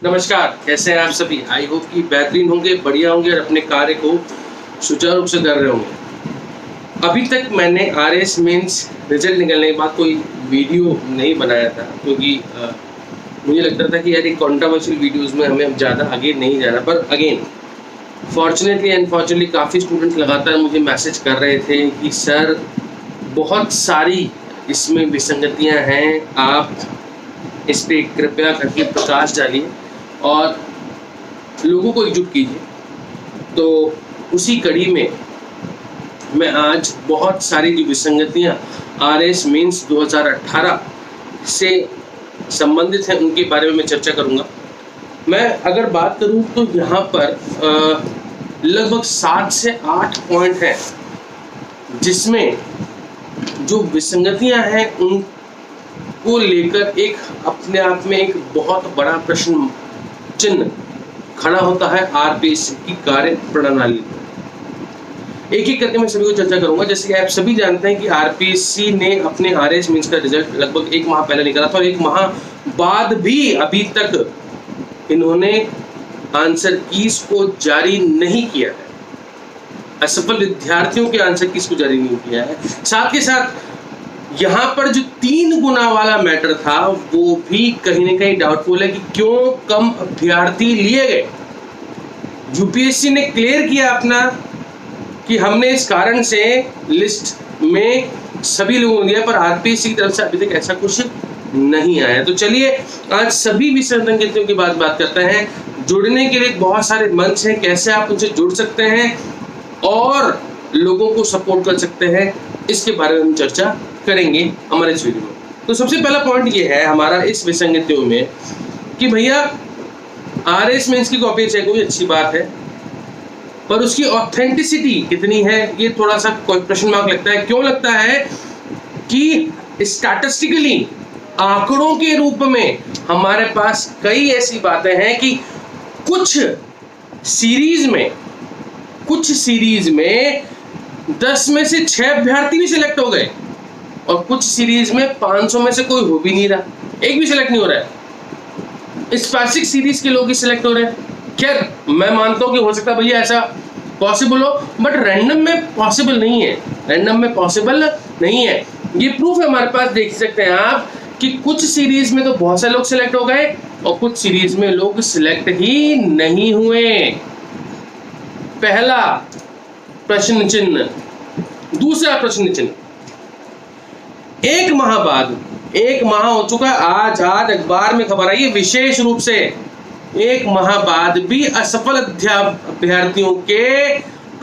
नमस्कार, कैसे हैं आप सभी? आई होप कि बेहतरीन होंगे, बढ़िया होंगे और अपने कार्य को सुचारू रूप से कर रहे होंगे। अभी तक मैंने आरएस मेंस रिजल्ट निकलने के बाद कोई वीडियो नहीं बनाया था क्योंकि मुझे लगता था कि यार ये कंट्रोवर्शियल वीडियोस में हमें अब ज़्यादा आगे नहीं जाना। पर अगेन फॉर्चुनेटली अनफॉर्चुनेटली काफ़ी स्टूडेंट्स लगातार मुझे मैसेज कर रहे थे कि सर बहुत सारी इसमें विसंगतियाँ हैं, आप इस पे कृपया करके प्रकाश डालिए और लोगों को एकजुट कीजिए। तो उसी कड़ी में मैं आज बहुत सारी जो विसंगतियाँ आरएस मेंस 2018 से संबंधित हैं उनके बारे में मैं चर्चा करूँगा। मैं अगर बात करूँ तो यहाँ पर लगभग 7 से 8 पॉइंट हैं जिसमें जो विसंगतियाँ हैं उनको लेकर एक अपने आप में एक बहुत बड़ा प्रश्न चिन्ह खड़ा होता है आरपीएससी की कार्य प्रणाली। एक एक करके मैं सभी को चर्चा करूंगा। जैसे कि आप सभी जानते हैं कि आरपीएससी ने अपने आरएस मेंस का रिजल्ट लगभग 1 माह पहले निकाला था और 1 माह बाद भी अभी तक इन्होंने आंसर कीज को जारी नहीं किया है। असफल विद्यार्थियों के आंसर कीज को जारी नहीं किया है। साथ के साथ यहाँ पर जो 3 गुना वाला मैटर था वो भी कहीं ना कहीं डाउटफुल है कि क्यों कम अभ्यर्थी लिए गए। यूपीएससी ने क्लियर किया अपना कि हमने इस कारण से लिस्ट में सभी लोगों को दिया, पर आरपीएससी की तरफ से अभी तक ऐसा कुछ नहीं आया। तो चलिए आज सभी विसंगतियों की बात करते हैं। जुड़ने के लिए बहुत सारे मंच हैं, कैसे आप उनसे जुड़ सकते हैं और लोगों को सपोर्ट कर सकते हैं, इसके बारे में हम चर्चा करेंगे हमारे इस वीडियो में। तो सबसे पहला पॉइंट ये है हमारा इस विसंगतियों में कि भैया आरएस मेंस की कॉपी चेक हुई, अच्छी बात है, पर उसकी ऑथेंटिसिटी कितनी है ये थोड़ा सा कोई प्रश्न मार्क लगता है। क्यों लगता है कि स्टैटिस्टिकली आंकड़ों के रूप में हमारे पास कई ऐसी बातें हैं कि कुछ सीरीज में 10 में से 6 अभ्यर्थी भी सिलेक्ट हो गए और कुछ सीरीज में 500 में से कोई हो भी नहीं रहा, एक भी सिलेक्ट नहीं हो रहा है। स्पेसिफिक सीरीज के लोग ही सिलेक्ट हो रहे हैं। खैर मैं मानता हूँ कि हो सकता है भैया ऐसा पॉसिबल हो, बट रैंडम में पॉसिबल नहीं है। ये प्रूफ है हमारे पास, देख सकते हैं आप कि कुछ सीरीज में तो बहुत सारे लोग सिलेक्ट हो गए और कुछ सीरीज में लोग सिलेक्ट ही नहीं हुए। पहला प्रश्न चिन्ह। दूसरा प्रश्न चिन्ह, 1 माह बाद, 1 माह हो चुका है, आज अखबार में खबर आई है विशेष रूप से, 1 माह बाद भी असफल अभ्यर्थियों के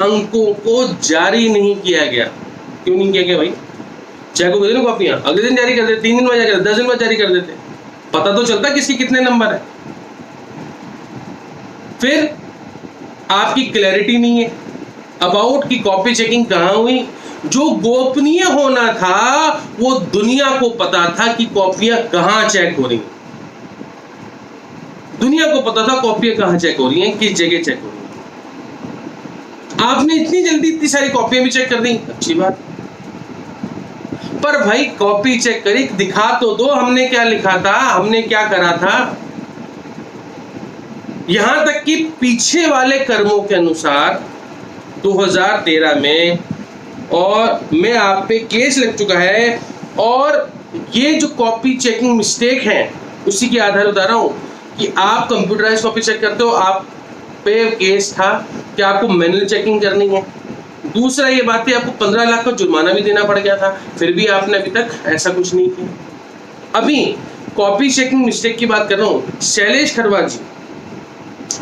अंकों को जारी नहीं किया गया। क्यों नहीं किया गया भाई? चेक हो गई कॉपियां, अगले दिन जारी कर देते, 3 दिन में जारी कर देते, 10 दिन में जारी कर देते, पता तो चलता किसकी कितने नंबर है। फिर आपकी क्लैरिटी नहीं है अबाउट की कॉपी चेकिंग कहाँ हुई। जो गोपनीय होना था वो दुनिया को पता था कि कॉपियां कहां चेक हो रही हैं। दुनिया को पता था कॉपियां कहां चेक हो रही हैं, किस जगह चेक हो रही हैं। आपने इतनी जल्दी इतनी सारी कॉपियां भी चेक कर दी, अच्छी बात, पर भाई कॉपी चेक करी, दिखा तो दो हमने क्या लिखा था, हमने क्या करा था। यहां तक कि पीछे वाले कर्मों के अनुसार 2013 में और मैं आप पे केस लग चुका है और ये जो कॉपी चेकिंग मिस्टेक है उसी के आधार बता रहा हूं कि आप कंप्यूटराइज कॉपी चेक करते हो, आप पे केस था कि आपको मैनुअल चेकिंग करनी है। दूसरा ये बात है आपको 15 लाख का जुर्माना भी देना पड़ गया था, फिर भी आपने अभी तक ऐसा कुछ नहीं किया। अभी कॉपी चेकिंग मिस्टेक की बात कर रहा हूँ, शैलेश खरवा जी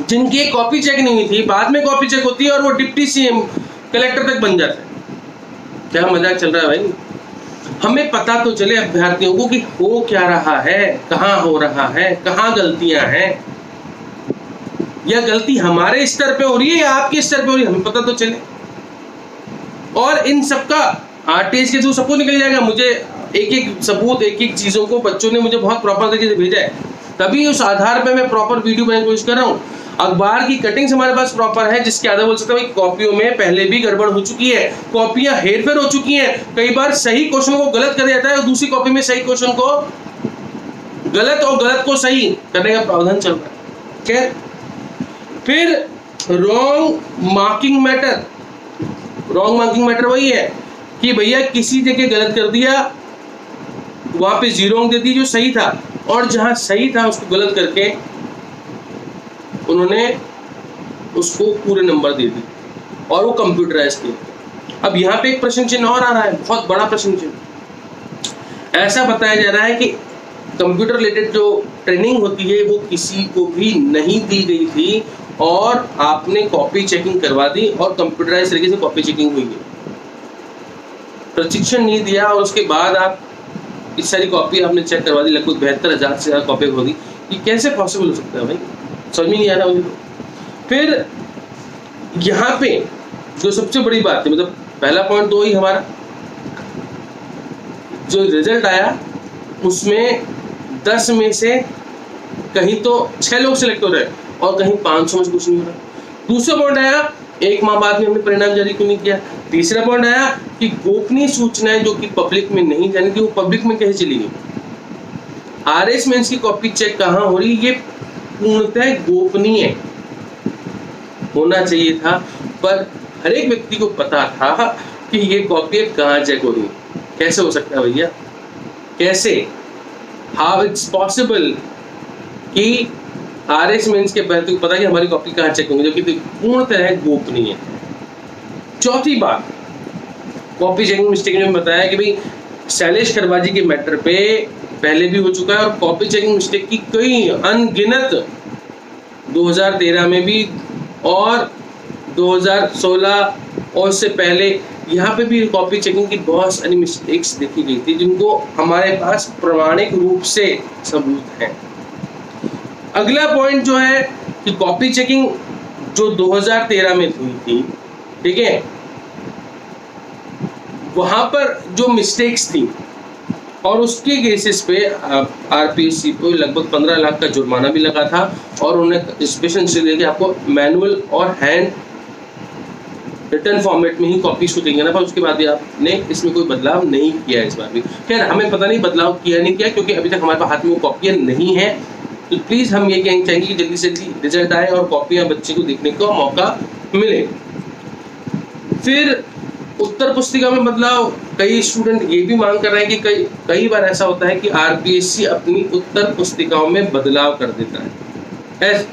जिनकी कॉपी चेक नहीं हुई थी, बाद में कॉपी चेक होती है और वो डिप्टी सीएम कलेक्टर तक बन जाता है। क्या मजाक चल रहा है भाई? हमें पता तो चले अभ्यर्थियों को कि हो क्या रहा है, कहां हो रहा है, कहां गलतियां हैं, या गलती हमारे स्तर पे हो रही है या आपके स्तर पे हो रही है, हमें पता तो चले। और इन सबका आरटीएस के थ्रू सबको निकल जाएगा। मुझे एक सबूत, एक चीजों को बच्चों ने मुझे बहुत प्रॉपर तरीके से भेजा है, तभी उस आधार पे मैं प्रॉपर वीडियो बनाने की कोशिश कर रहा हूँ। अखबार की कटिंग्स हमारे पास प्रॉपर है, जिसके आधार बोल सकता हूँ कॉपियों में पहले भी गड़बड़ हो चुकी है, कॉपियां हेरफेर हो चुकी हैं। कई बार सही क्वेश्चन को गलत कर दिया जाता है और दूसरी कॉपी में सही क्वेश्चन को गलत और गलत को सही करने का प्रावधान चल रहा है। खैर, फिर wrong marking matter. Wrong marking matter वही है कि भैया किसी जगह गलत कर दिया, वहां पे 0 अंक दे दी जो सही था, और जहां सही था उसको गलत करके उन्होंने उसको पूरे नंबर दे दी और वो कंप्यूटराइज किया। अब यहाँ पे एक प्रश्न चिन्ह और आ रहा है, बहुत बड़ा प्रश्न चिन्ह। ऐसा बताया जा रहा है कि कंप्यूटर रिलेटेड जो ट्रेनिंग होती है वो किसी को भी नहीं दी गई थी और आपने कॉपी चेकिंग करवा दी और कंप्यूटराइज तरीके से कॉपी चेकिंग हुई है। प्रशिक्षण नहीं दिया और उसके बाद आप इस सारी कॉपी आपने चेक करवा दी, लगभग 72,000 से ज़्यादा कॉपी होगी। ये कैसे पॉसिबल हो सकता है भाई, समझ में नहीं आ रहा मुझे। फिर यहाँ पे जो सबसे बड़ी बात है, मतलब पहला पॉइंट तो ही हमारा जो रिजल्ट आया उसमें 10 में से कहीं तो 6 लोग सिलेक्ट हो रहे हैं और कहीं 500 में से कुछ नहीं हो रहा। दूसरा पॉइंट आया, 1 माह बाद में हमने परिणाम जारी क्यों नहीं किया। तीसरा पॉइंट आया कि गोपनीय सूचनाएं जो कि पब्लिक में नहीं जानी थी वो पब्लिक में कैसे चली गई। आरएस मेंस की कॉपी चेक कहाँ हो रही, ये पूर्णतः गोपनीय होना चाहिए था, पर हर एक व्यक्ति को पता था कि ये कॉपी कहाँ चेक हो रही है। कैसे हो सकता है भैया, कैसे, हाउ इट्स पॉसिबल कि आरएस मेंस के व्यक्ति को पता कि हमारी कॉपी कहाँ चेक होंगी, जो कि पूर्णतः गोपनीय है। चौथी बात, कॉपी चेकिंग मिस्टेक में बताया कि भाई शैलेश खरबाजी के मैटर पे पहले भी हो चुका है और कॉपी चेकिंग मिस्टेक की कई अनगिनत 2013 में भी और 2016 और उससे पहले यहाँ पे भी कॉपी चेकिंग की बहुत सारी मिस्टेक्स देखी गई थी जिनको हमारे पास प्रमाणिक रूप से सबूत है। अगला पॉइंट जो है कि कॉपी चेकिंग जो 2013 में हुई थी, ठीक है, वहां पर जो मिस्टेक्स थी और उसके बेसिस पे आरपीएससी को लगभग 15 लाख का जुर्माना भी लगा था और उन्हें स्पेशल कि आपको मैनुअल और हैंड रिटर्न फॉर्मेट में ही कॉपी शो देंगे ना, पर उसके बाद भी आपने इसमें कोई बदलाव नहीं किया इस बार भी। खैर हमें पता नहीं बदलाव किया नहीं किया क्योंकि अभी तक हमारे पास हाथ में वो कॉपियाँ नहीं है, तो प्लीज़ हम ये कहना चाहेंगे कि जल्दी से जल्दी रिजल्ट आए और कॉपियाँ बच्चे को देखने का मौका मिले। फिर उत्तर पुस्तिका में बदलाव, कई स्टूडेंट ये भी मांग कर रहे हैं कि कई बार ऐसा होता है कि आरपीएससी अपनी उत्तर पुस्तिकाओं में बदलाव कर देता है।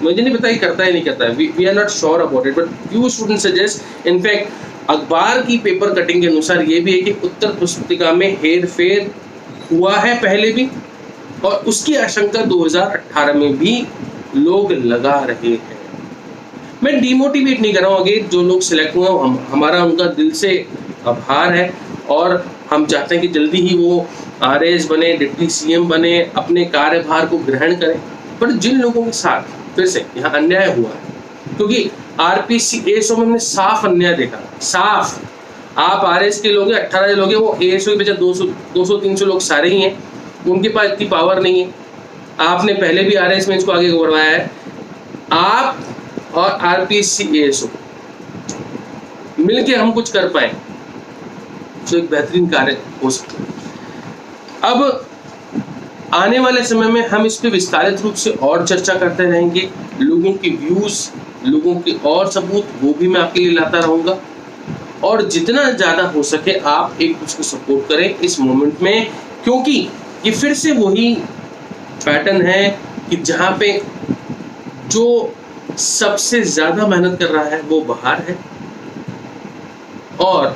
मुझे नहीं पता करता है नहीं करता है, we are not sure about it, but few student suggest. In fact अखबार की पेपर कटिंग के अनुसार ये भी है कि उत्तर पुस्तिका में हेर फेर हुआ है पहले भी और उसकी आशंका 2018 में भी लोग लगा रहे हैं। मैं डिमोटिवेट नहीं कर रहा हूँ, आगे जो लोग सिलेक्ट हुए हमारा उनका दिल से आभार है और हम चाहते हैं कि जल्दी ही वो आरएस बने, डिप्टी सीएम बने, अपने कार्यभार को ग्रहण करें। पर जिन लोगों के साथ फिर से यहाँ अन्याय हुआ है, क्योंकि आरपीसी एएसओ में हमने साफ अन्याय देखा, साफ। आप आरएस के लोग 18 लोग हैं, वो एएसओ के बजाय 200-300 लोग सारे ही हैं, उनके पास इतनी पावर नहीं है। आपने पहले भी आरएस में इसको आगे बढ़वाया है। आप और आरपीसी एएसओ मिलके हम कुछ कर पाए तो एक बेहतरीन कार्य हो सकता है। अब आने वाले समय में हम इस पे विस्तारित रूप से और चर्चा करते रहेंगे, लोगों के व्यूज, लोगों के और सबूत वो भी मैं आपके लिए लाता रहूँगा और जितना ज़्यादा हो सके आप एक दूसरे को सपोर्ट करें इस मोमेंट में, क्योंकि ये फिर से वही पैटर्न है कि जहाँ पे जो सबसे ज़्यादा मेहनत कर रहा है वो बाहर है और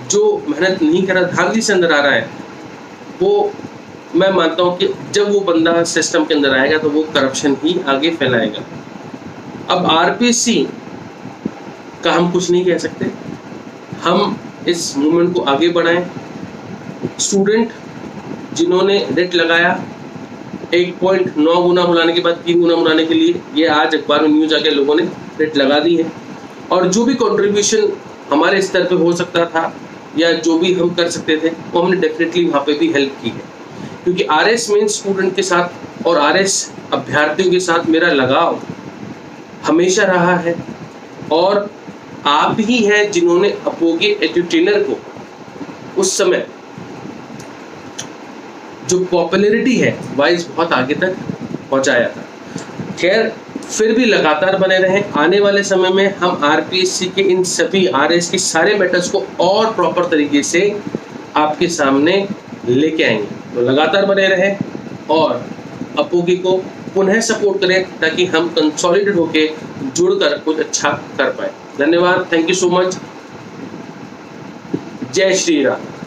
जो मेहनत नहीं कर रहा, धांधली से अंदर आ रहा है, वो मैं मानता हूँ कि जब वो बंदा सिस्टम के अंदर आएगा तो वो करप्शन ही आगे फैलाएगा। अब आरपीएससी का हम कुछ नहीं कह सकते, हम इस मूवमेंट को आगे बढ़ाएं। स्टूडेंट जिन्होंने रेट लगाया 1.9 गुना बुलाने के बाद 3 गुना बुलाने के लिए, ये आज अखबार में न्यूज आके लोगों ने रेट लगा दी है और जो भी कंट्रीब्यूशन हमारे स्तर पे हो सकता था या जो भी हम कर सकते थे वो हमने डेफिनेटली वहाँ पे भी हेल्प की है, क्योंकि आरएस मेन स्टूडेंट के साथ और आरएस अभ्यर्थियों के साथ मेरा लगाव हमेशा रहा है और आप ही हैं जिन्होंने अपोगे एजुटेनर को उस समय जो पॉपुलैरिटी है वाइज बहुत आगे तक पहुंचाया था। खैर फिर भी लगातार बने रहें। आने वाले समय में हम आरपीएससी के इन सभी आरएस के सारे मैटर्स को और प्रॉपर तरीके से आपके सामने लेके आएंगे। तो लगातार बने रहें और अपोगी को पुनः सपोर्ट करें ताकि हम कंसोलिडेट होके जुड़कर कुछ अच्छा कर पाए। धन्यवाद, थैंक यू सो मच। जय श्री राम।